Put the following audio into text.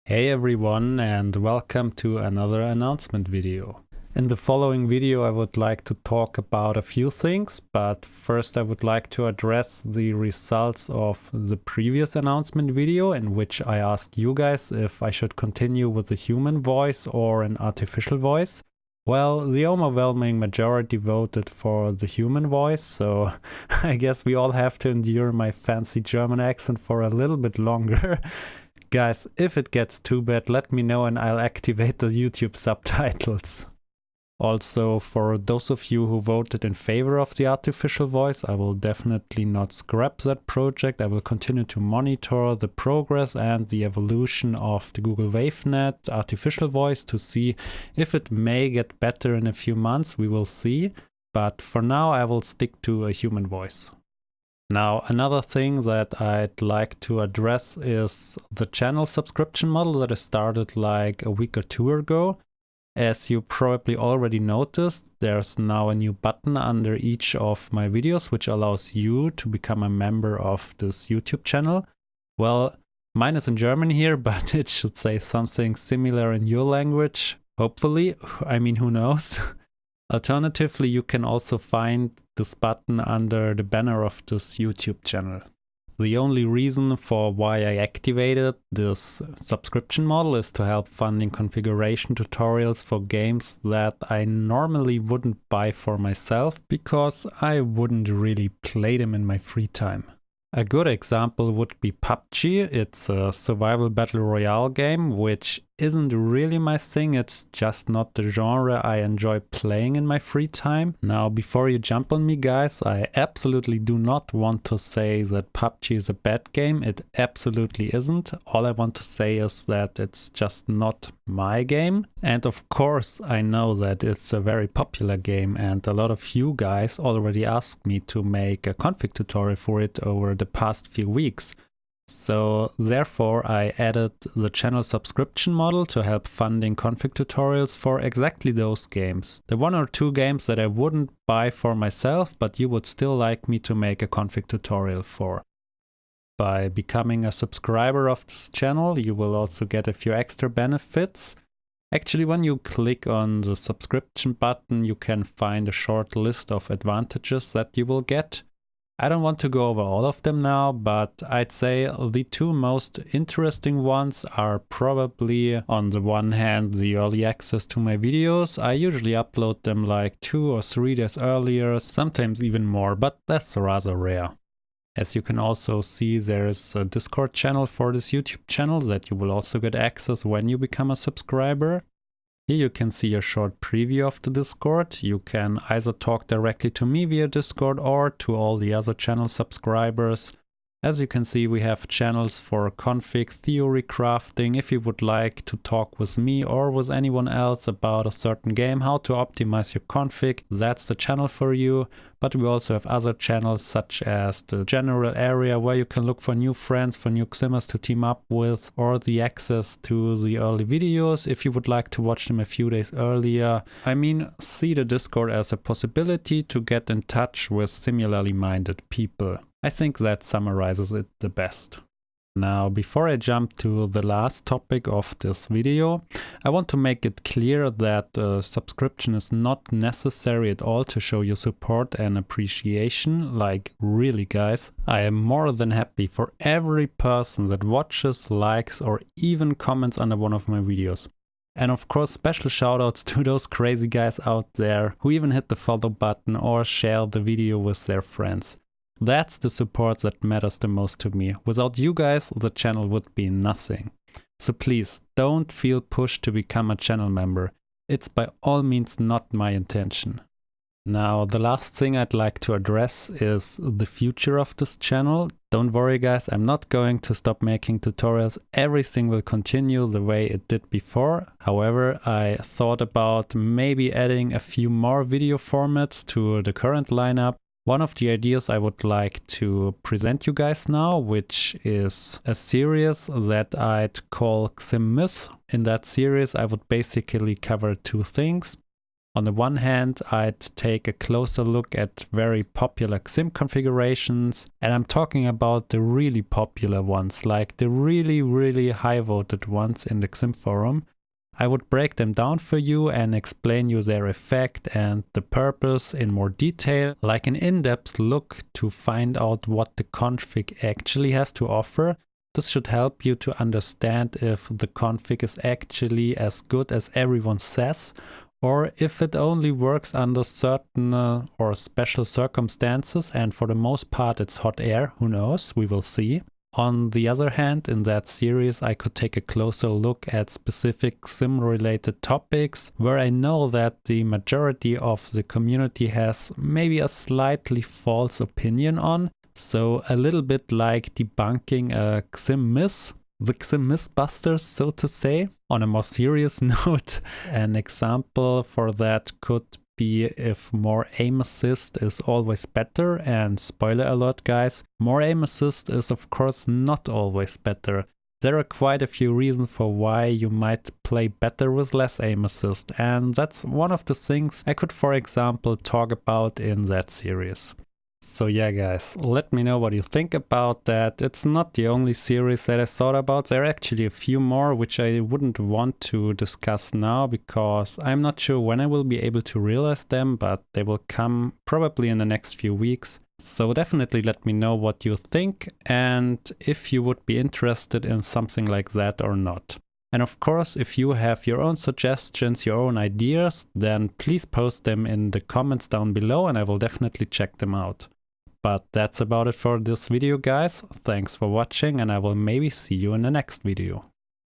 Hey everyone, and welcome to another announcement video. In the following video I would like to talk about a few things, but first I would like to address the results of the previous announcement video in which I asked you guys if I should continue with a human voice or an artificial voice. Well, the overwhelming majority voted for the human voice, so I guess we all have to endure my fancy German accent for a little bit longer. Guys, if it gets too bad, let me know and I'll activate the YouTube subtitles. Also, for those of you who voted in favor of the artificial voice, I will definitely not scrap that project. I will continue to monitor the progress and the evolution of the Google WaveNet artificial voice to see if it may get better in a few months. We will see. But for now, I will stick to a human voice. Now, another thing that I'd like to address is the channel subscription model that I started like a week or two ago. As you probably already noticed, there's now a new button under each of my videos which allows you to become a member of this YouTube channel. Well, mine is in German here, but it should say something similar in your language. Hopefully, I mean, who knows? Alternatively, you can also find this button under the banner of this YouTube channel. The only reason for why I activated this subscription model is to help funding configuration tutorials for games that I normally wouldn't buy for myself because I wouldn't really play them in my free time. A good example would be PUBG. It's a survival battle royale game, which isn't really my thing. It's just not the genre I enjoy playing in my free time. Now, before you jump on me, guys, I absolutely do not want to say that PUBG is a bad game. It absolutely isn't. All I want to say is that it's just not my game. And of course, I know that it's a very popular game, and a lot of you guys already asked me to make a config tutorial for it over the past few weeks. So therefore I added the channel subscription model to help funding config tutorials for exactly those games. The one or two games that I wouldn't buy for myself, but you would still like me to make a config tutorial for. By becoming a subscriber of this channel, you will also get a few extra benefits. Actually, when you click on the subscription button, you can find a short list of advantages that you will get. I don't want to go over all of them now, but I'd say the two most interesting ones are probably, on the one hand, the early access to my videos. I usually upload them like 2 or 3 days earlier, sometimes even more, but that's rather rare. As you can also see, there is a Discord channel for this YouTube channel that you will also get access when you become a subscriber. Here you can see a short preview of the Discord. You can either talk directly to me via Discord or to all the other channel subscribers. As you can see, we have channels for config, theory crafting. If you would like to talk with me or with anyone else about a certain game, how to optimize your config, that's the channel for you. But we also have other channels such as the general area where you can look for new friends, for new Ximmers to team up with, or the access to the early videos if you would like to watch them a few days earlier. I mean, see the Discord as a possibility to get in touch with similarly minded people. I think that summarizes it the best. Now, before I jump to the last topic of this video, I want to make it clear that a subscription is not necessary at all to show your support and appreciation. Like, really guys, I am more than happy for every person that watches, likes, or even comments under one of my videos. And of course, special shoutouts to those crazy guys out there who even hit the follow button or share the video with their friends. That's the support that matters the most to me. Without you guys, the channel would be nothing. So please, don't feel pushed to become a channel member. It's by all means not my intention. Now, the last thing I'd like to address is the future of this channel. Don't worry guys, I'm not going to stop making tutorials. Everything will continue the way it did before. However, I thought about maybe adding a few more video formats to the current lineup. One of the ideas I would like to present you guys now, which is a series that I'd call Xim Myth. In that series, I would basically cover two things. On the one hand, I'd take a closer look at very popular XIM configurations, and I'm talking about the really popular ones, like the really high voted ones in the XIM forum. I would break them down for you and explain you their effect and the purpose in more detail, like an in-depth look to find out what the config actually has to offer. This should help you to understand if the config is actually as good as everyone says, or if it only works under certain or special circumstances, and for the most part it's hot air, who knows, we will see. On the other hand, in that series I could take a closer look at specific XIM related topics where I know that the majority of the community has maybe a slightly false opinion on, so a little bit like debunking a XIM myth. The XIM mythbusters, so to say. On a more serious note, an example for that could be if more aim assist is always better, and spoiler alert guys, more aim assist is of course not always better. There are quite a few reasons for why you might play better with less aim assist, and that's one of the things I could for example talk about in that series. So yeah guys, let me know what you think about that. It's not the only series that I thought about. There are actually a few more which I wouldn't want to discuss now because I'm not sure when I will be able to realize them, but they will come probably in the next few weeks. So definitely let me know what you think and if you would be interested in something like that or not. And of course, if you have your own suggestions, your own ideas, then please post them in the comments down below and I will definitely check them out. But that's about it for this video guys. Thanks for watching and I will maybe see you in the next video.